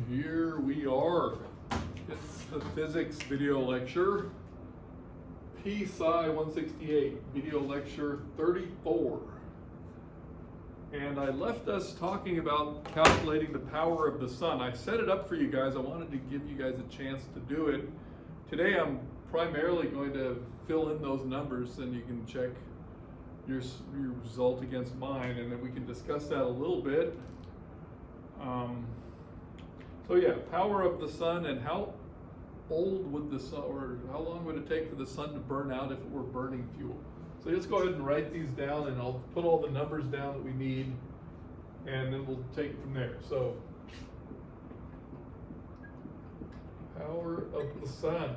here we are. It's the physics video lecture, psci 168, video lecture 34. And I left us talking about calculating the power of the sun. I set it up for you guys. I wanted to give you guys a chance to do it. Today I'm primarily going to fill in those numbers, and you can check your result against mine, and then we can discuss that a little bit. So yeah, power of the sun, and how old would the sun, or how long would it take for the sun to burn out if it were burning fuel? So let's go ahead and write these down, and I'll put all the numbers down that we need, and then we'll take it from there. So, power of the sun.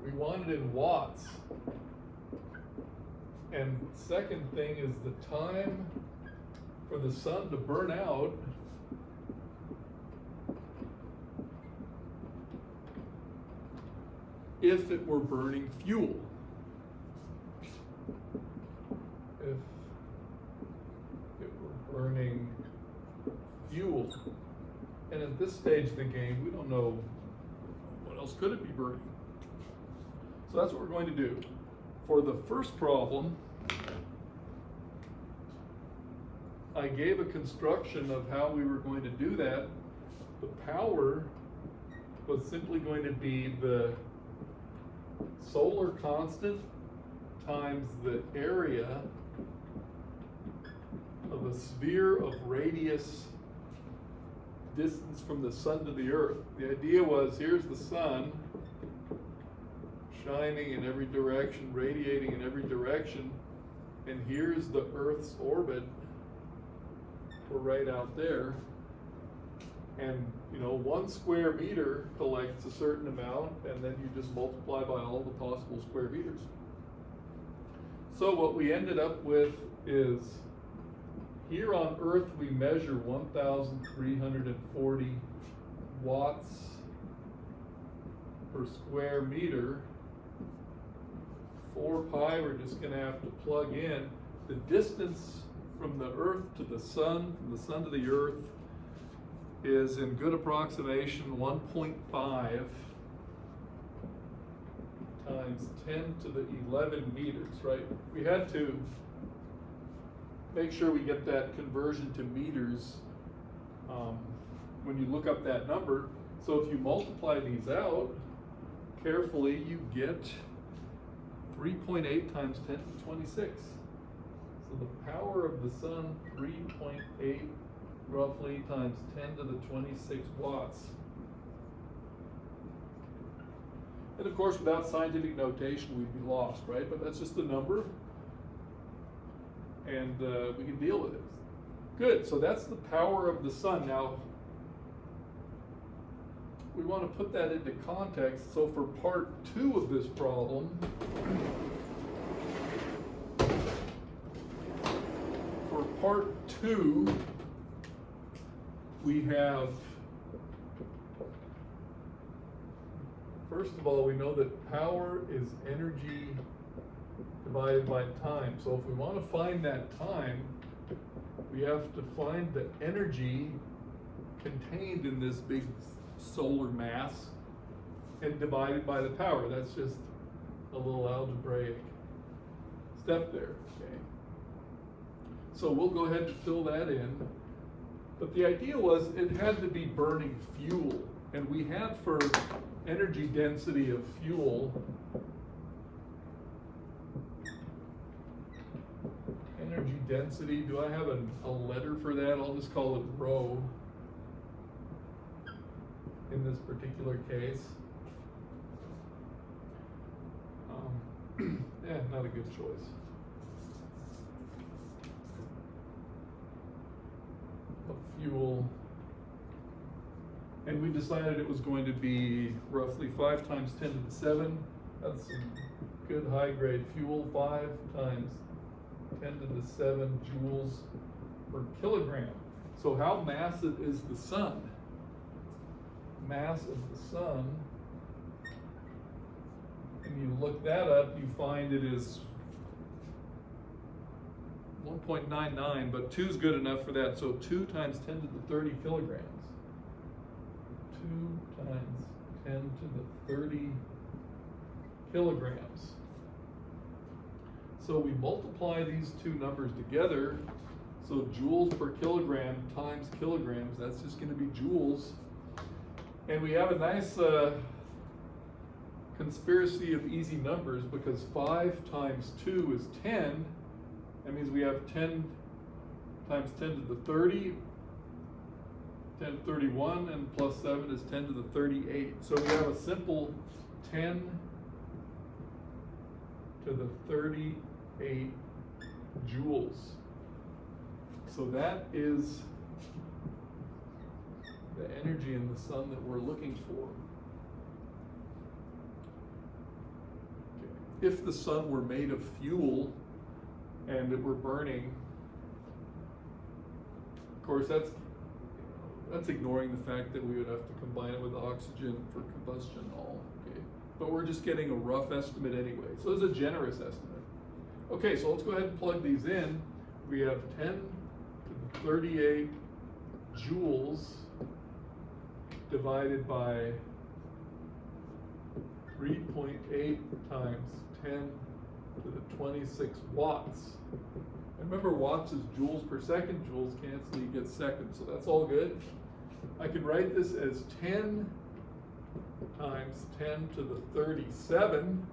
We want it in watts. And second thing is the time for the sun to burn out if it were burning fuel. If it were burning fuel. And at this stage of the game, we don't know what else could it be burning. So that's what we're going to do. For the first problem, I gave a construction of how we were going to do that. The power was simply going to be the solar constant times the area of a sphere of radius distance from the sun to the earth. The idea was, here's the sun shining in every direction, radiating in every direction, and here's the Earth's orbit. We're right out there. And 1 square meter collects a certain amount, and then you just multiply by all the possible square meters. So what we ended up with is, here on Earth we measure 1,340 watts per square meter. 4 pi, we're just going to have to plug in. The distance from the Earth to the sun, from the sun to the Earth, is in good approximation 1.5 times 10 to the 11 meters, right? We had to make sure we get that conversion to meters when you look up that number. So if you multiply these out carefully, you get 3.8 times 10 to the 26. So the power of the sun, 3.8 roughly times 10 to the 26 watts. And of course, without scientific notation, we'd be lost, right? But that's just a number, and we can deal with it. Good, so that's the power of the sun. Now, we want to put that into context. So for part 2 of this problem, we have, first of all, we know that power is energy divided by time. So if we want to find that time, we have to find the energy contained in this big solar mass and divide it by the power. That's just a little algebraic step there, okay? So we'll go ahead and fill that in. But the idea was it had to be burning fuel. And we had, for energy density of fuel, energy density, do I have a letter for that? I'll just call it rho in this particular case. Yeah, not a good choice. Of fuel. And we decided it was going to be roughly 5 times 10 to the 7. That's some good high grade fuel. 5 times 10 to the 7 joules per kilogram. So how massive is the sun? Mass of the sun, and you look that up, you find it is 1.99, but 2 is good enough for that. So 2 times 10 to the 30 kilograms. 2 times 10 to the 30 kilograms. So we multiply these two numbers together. So joules per kilogram times kilograms, that's just going to be joules. And we have a nice conspiracy of easy numbers, because 5 times 2 is 10. That means we have 10 times 10 to the 30, 10 to the 31, and plus 7 is 10 to the 38. So we have a simple 10 to the 38 joules. So that is the energy in the sun that we're looking for. Okay. If the sun were made of fuel and it were burning, of course that's ignoring the fact that we would have to combine it with oxygen for combustion all, okay? But we're just getting a rough estimate anyway. So it's a generous estimate. Okay, so let's go ahead and plug these in. We have 10 to the 38 joules divided by 3.8 times 10 to the 26 watts. And remember, watts is joules per second. Joules cancel, you get seconds, so that's all good. I can write this as 10 times 10 to the 37,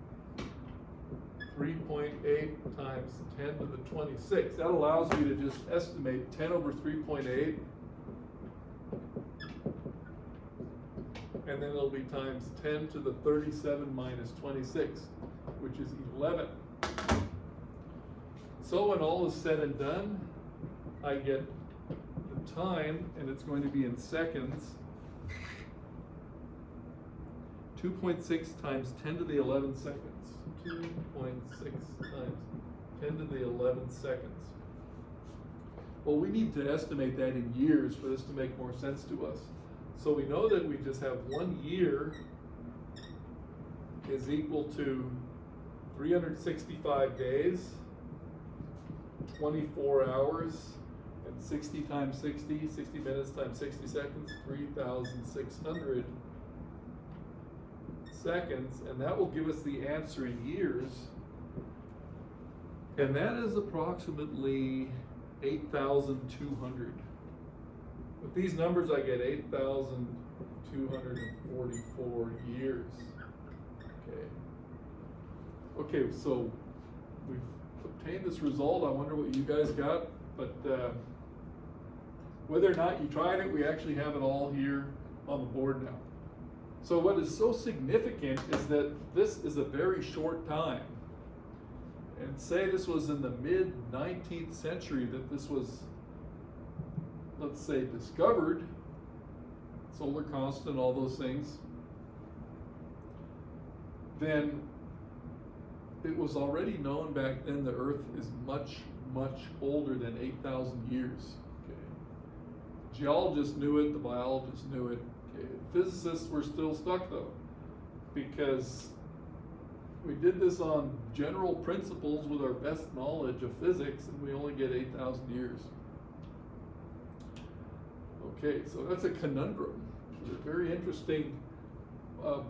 3.8 times 10 to the 26. That allows me to just estimate 10 over 3.8, and then it'll be times 10 to the 37 minus 26, which is 11. So when all is said and done, I get the time, and it's going to be in seconds. 2.6 times 10 to the 11 seconds. 2.6 times 10 to the 11 seconds. Well, we need to estimate that in years for this to make more sense to us. So we know that we just have 1 year is equal to 365 days, 24 hours, and 60 times 60, 60 minutes times 60 seconds, 3,600 seconds, and that will give us the answer in years. And that is approximately 8,200. With these numbers, I get 8,244 years. Okay, so we've obtained this result. I wonder what you guys got, but whether or not you tried it, we actually have it all here on the board now. So what is so significant is that this is a very short time. And say this was in the mid-19th century that this was, let's say, discovered, solar constant, all those things, then it was already known back then the Earth is much, much older than 8,000 years. Okay. Geologists knew it, the biologists knew it. Okay. Physicists were still stuck though, because we did this on general principles with our best knowledge of physics, and we only get 8,000 years. Okay, so that's a conundrum. It's a very interesting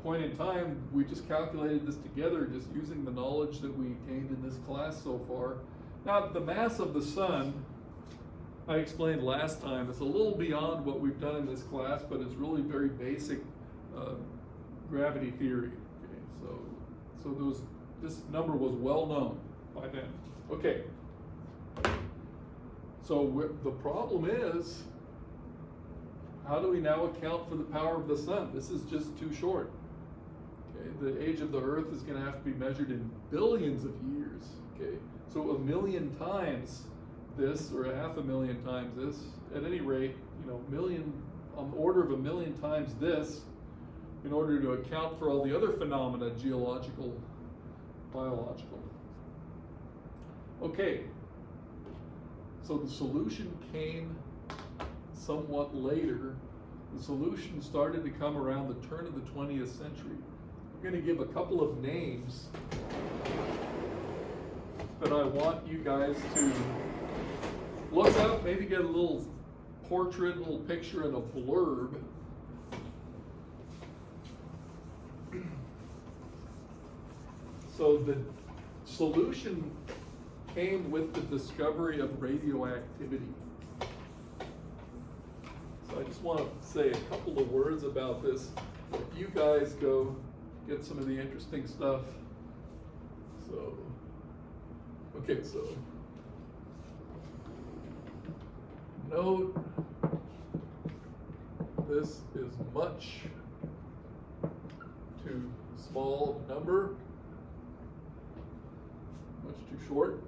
point in time. We just calculated this together just using the knowledge that we gained in this class so far. Now, the mass of the sun, I explained last time, it's a little beyond what we've done in this class, but it's really very basic gravity theory. Okay, so this number was well known by then. Okay, so the problem is, how do we now account for the power of the sun? This is just too short. Okay, the age of the Earth is going to have to be measured in billions of years. Okay, so 1 million times this, or 500,000 times this, at any rate, million, on the order of 1 million times this, in order to account for all the other phenomena, geological, biological. Okay, so the solution came somewhat later. The solution started to come around the turn of the 20th century. I'm going to give a couple of names that I want you guys to look up, maybe get a little portrait, a little picture, and a blurb So the solution came with the discovery of radioactivity. So I just want to say a couple of words about this. If you guys go get some of the interesting stuff. So, okay, so note this is much too small number, much too short.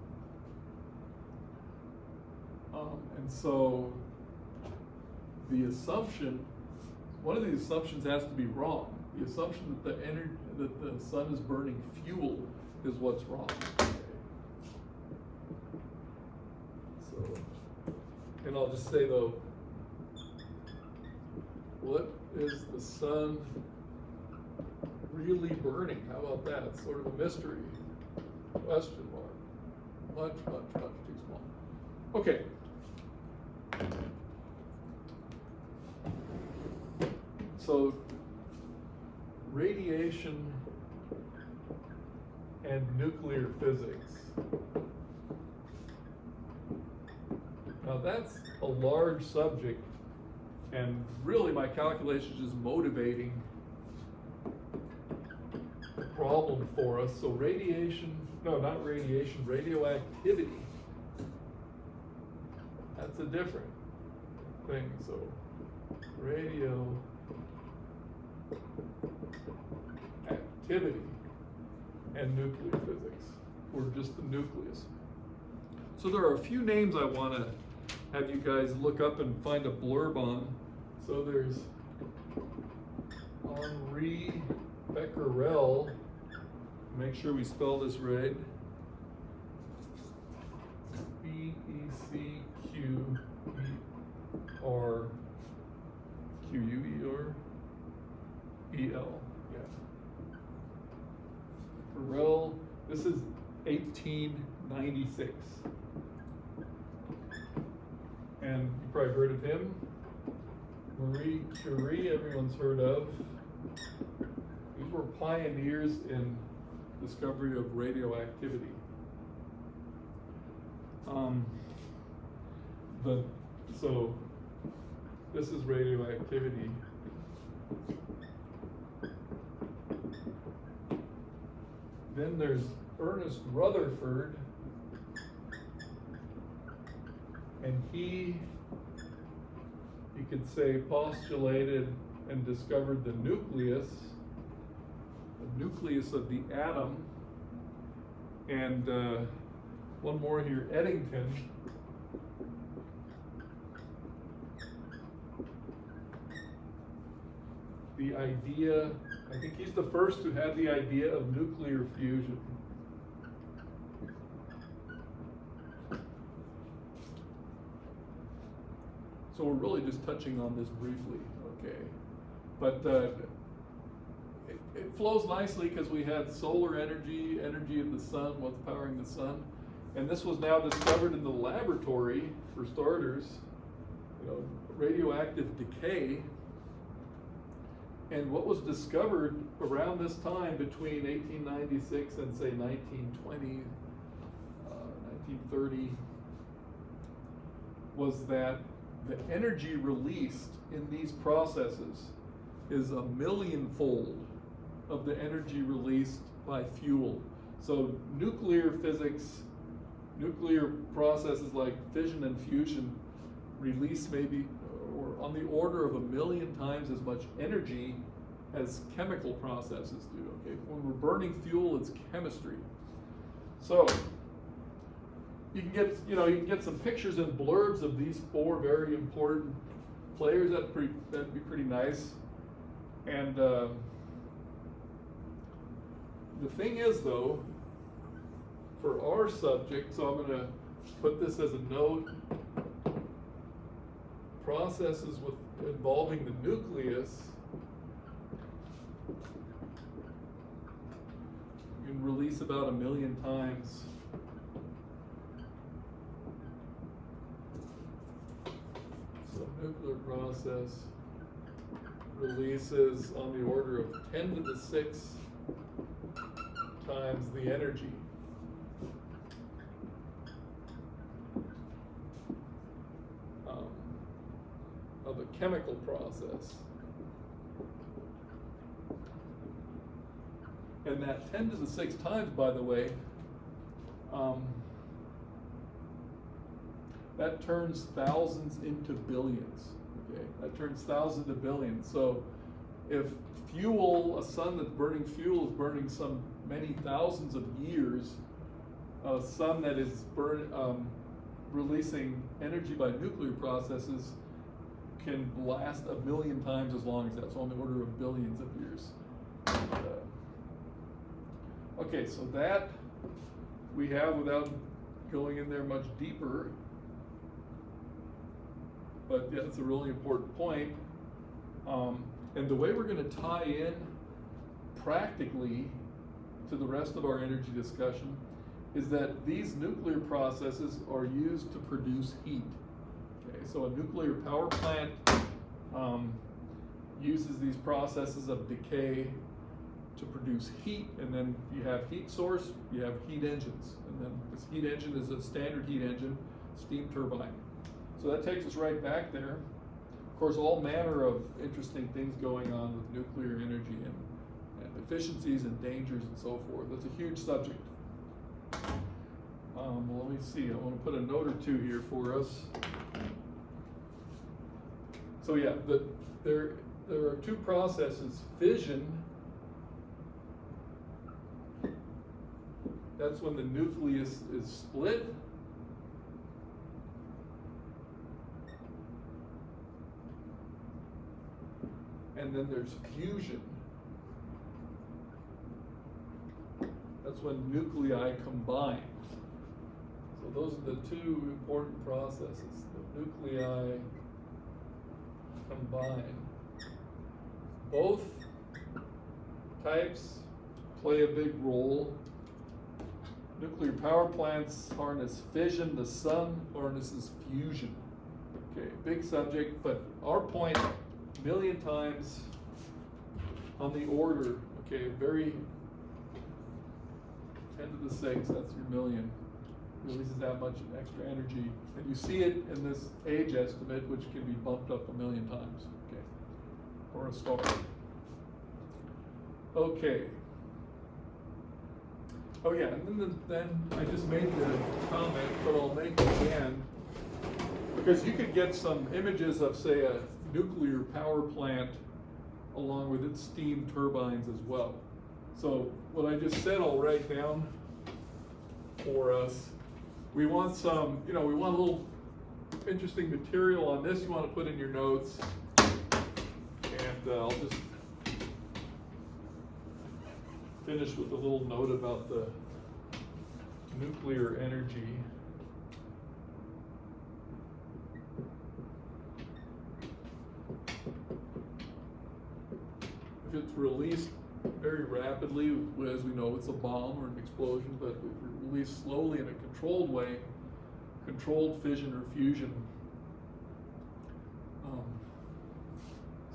And so the assumption, one of these assumptions has to be wrong. The assumption that the sun is burning fuel is what's wrong. Okay. So, and I'll just say though, what is the sun really burning? How about that? It's sort of a mystery. Question mark. Much, much, much too small. Okay. So, radiation and nuclear physics. Now that's a large subject, and really my calculation is motivating the problem for us. So radiation, no, not radiation, radioactivity. That's a different thing. So radioactivity and nuclear physics, or just the nucleus. So there are a few names I want to have you guys look up and find a blurb on. So there's Henri Becquerel, make sure we spell this right, Becquerel, yeah. Becquerel, this is 1896. And you probably heard of him. Marie Curie, everyone's heard of. These were pioneers in discovery of radioactivity. So this is radioactivity. Then there's Ernest Rutherford, and he, you could say, postulated and discovered the nucleus of the atom. And one more here, Eddington. The idea, I think he's the first who had the idea of nuclear fusion. So we're really just touching on this briefly, okay? But it flows nicely because we had solar energy, energy of the sun, what's powering the sun. And this was now discovered in the laboratory, for starters, radioactive decay. And what was discovered around this time between 1896 and say 1920, 1930, was that the energy released in these processes is 1,000,000-fold of the energy released by fuel. So nuclear physics, nuclear processes like fission and fusion release maybe or on the order of 1,000,000 times as much energy as chemical processes do. Okay, when we're burning fuel, it's chemistry. So you can get some pictures and blurbs of these four very important players. That'd be pretty nice. And the thing is, though, for our subject, so I'm going to put this as a note. Processes involving the nucleus you can release about 1,000,000 times. So nuclear process releases on the order of 10 to the 6 times the energy. Of a chemical process. And that 10 to the 6 times, by the way, that turns thousands into billions. Okay, that turns thousands to billions. So if fuel, a sun that's burning fuel, is burning some many thousands of years, a sun that is releasing energy by nuclear processes can last 1,000,000 times as long as that, so on the order of billions of years. Okay, so that we have without going in there much deeper, but yeah, it's a really important point. And the way we're going to tie in practically to the rest of our energy discussion is that these nuclear processes are used to produce heat. Okay, so a nuclear power plant uses these processes of decay to produce heat, and then you have heat source, you have heat engines, and then this heat engine is a standard heat engine, steam turbine. So that takes us right back there. Of course, all manner of interesting things going on with nuclear energy and efficiencies and dangers and so forth. That's a huge subject. Well, let me see, I want to put a note or two here for us. So yeah, there are two processes. Fission, that's when the nucleus is split. And then there's fusion. That's when nuclei combine. So those are the two important processes. The nuclei combine. Both types play a big role. Nuclear power plants harness fission, the sun harnesses fusion. Okay, big subject, but our point, 1,000,000 times on the order, okay, very 10 to the 6, that's your million, releases that much extra energy. And you see it in this age estimate, which can be bumped up 1,000,000 times, okay, for a star. Okay. Oh yeah, and then I just made the comment, but I'll make it again, because you could get some images of, say, a nuclear power plant along with its steam turbines as well. So what I just said, I'll write down for us. We want some, we want a little interesting material on this you want to put in your notes. And I'll just finish with a little note about the nuclear energy. If it's released very rapidly, as we know, it's a bomb or an explosion, but if it's released slowly in a controlled way, controlled fission or fusion.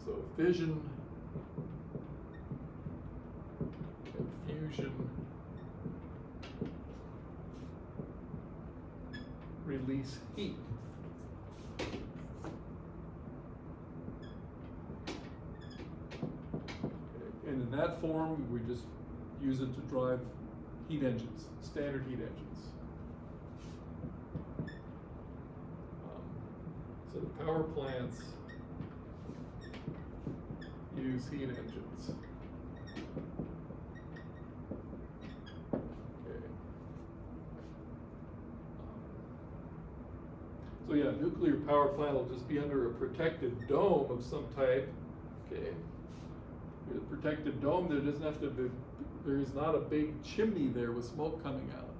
So fission and fusion release heat. And in that form, we just use it to drive heat engines, standard heat engines. So the power plants use heat engines. Okay. So yeah, nuclear power plant will just be under a protected dome of some type. Okay. A protected dome, there doesn't have to be, there is not a big chimney there with smoke coming out.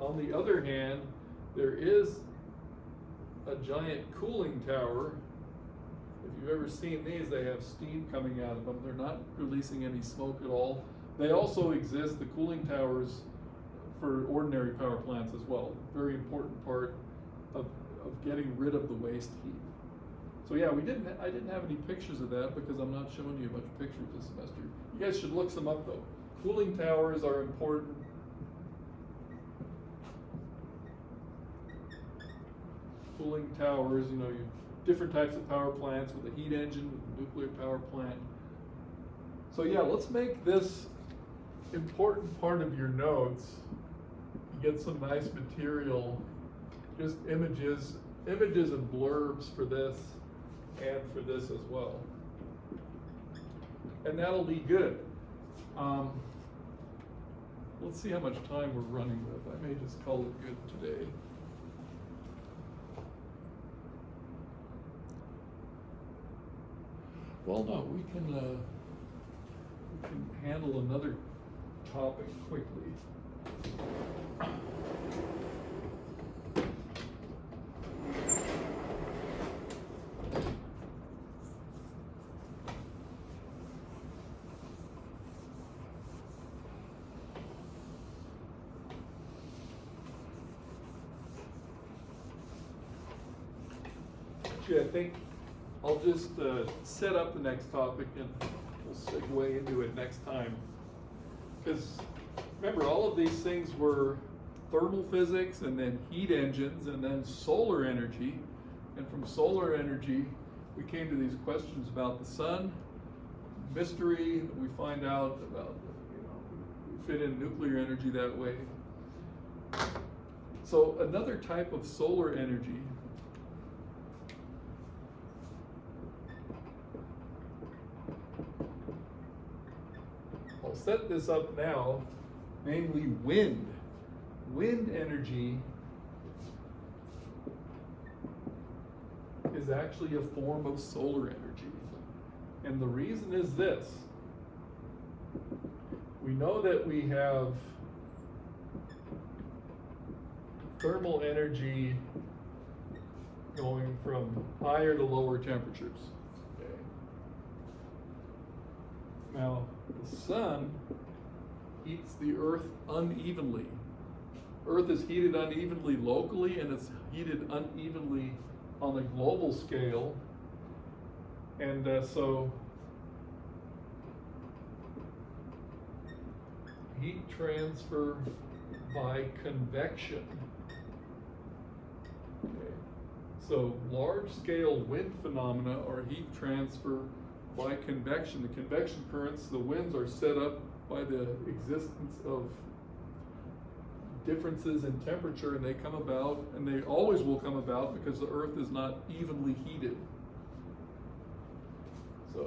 On the other hand, there is a giant cooling tower. If you've ever seen these, they have steam coming out of them. They're not releasing any smoke at all. They also exist, the cooling towers, for ordinary power plants as well. Very important part of getting rid of the waste heat. So yeah, I didn't have any pictures of that because I'm not showing you a bunch of pictures this semester. You guys should look some up though. Cooling towers are important. Cooling towers, you know, you different types of power plants with a heat engine, with a nuclear power plant. So yeah, let's make this important part of your notes. Get some nice material, just images and blurbs for this and for this as well. And that'll be good. Let's see how much time we're running with. I may just call it good today. Well, no, we can handle another topic quickly. Actually, I think I'll just set up the next topic and we'll segue into it next time. Because remember, all of these things were thermal physics and then heat engines and then solar energy. And from solar energy, we came to these questions about the sun, mystery that we find out about, you know, we fit in nuclear energy that way. So another type of solar energy I'll set this up now, namely wind. Wind energy is actually a form of solar energy. And the reason is this. We know that we have thermal energy going from higher to lower temperatures. Okay. Now, the sun heats the earth unevenly. Earth is heated unevenly locally, and it's heated unevenly on a global scale. And so heat transfer by convection. Okay. So large-scale wind phenomena are heat transfer by convection. The convection currents, the winds are set up by the existence of differences in temperature, and they come about, and they always will come about because the earth is not evenly heated. So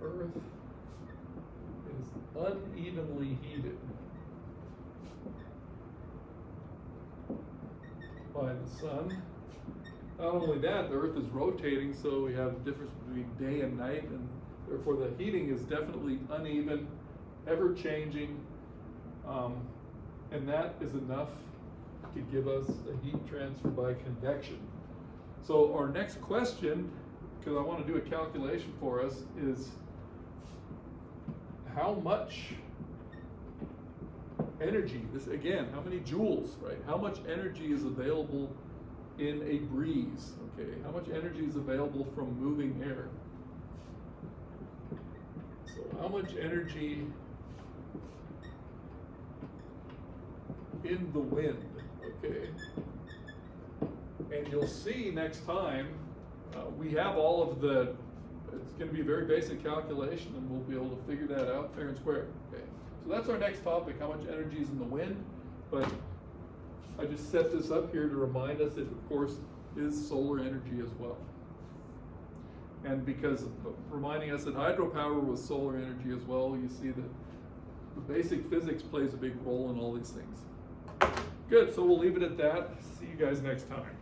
earth is unevenly heated by the sun. Not only that, the earth is rotating, so we have a difference between day and night, and therefore the heating is definitely uneven, ever changing, and that is enough to give us a heat transfer by convection. So our next question, because I want to do a calculation for us, is how much energy, this again, how many joules, right? How much energy is available in a breeze, okay? How much energy is available from moving air? So how much energy in the wind, okay? And you'll see next time, we have all of the, it's gonna be a very basic calculation, and we'll be able to figure that out fair and square, okay? So that's our next topic, how much energy is in the wind, but I just set this up here to remind us it, of course, is solar energy as well. And because reminding us that hydropower was solar energy as well, you see that the basic physics plays a big role in all these things. Good, so we'll leave it at that. See you guys next time.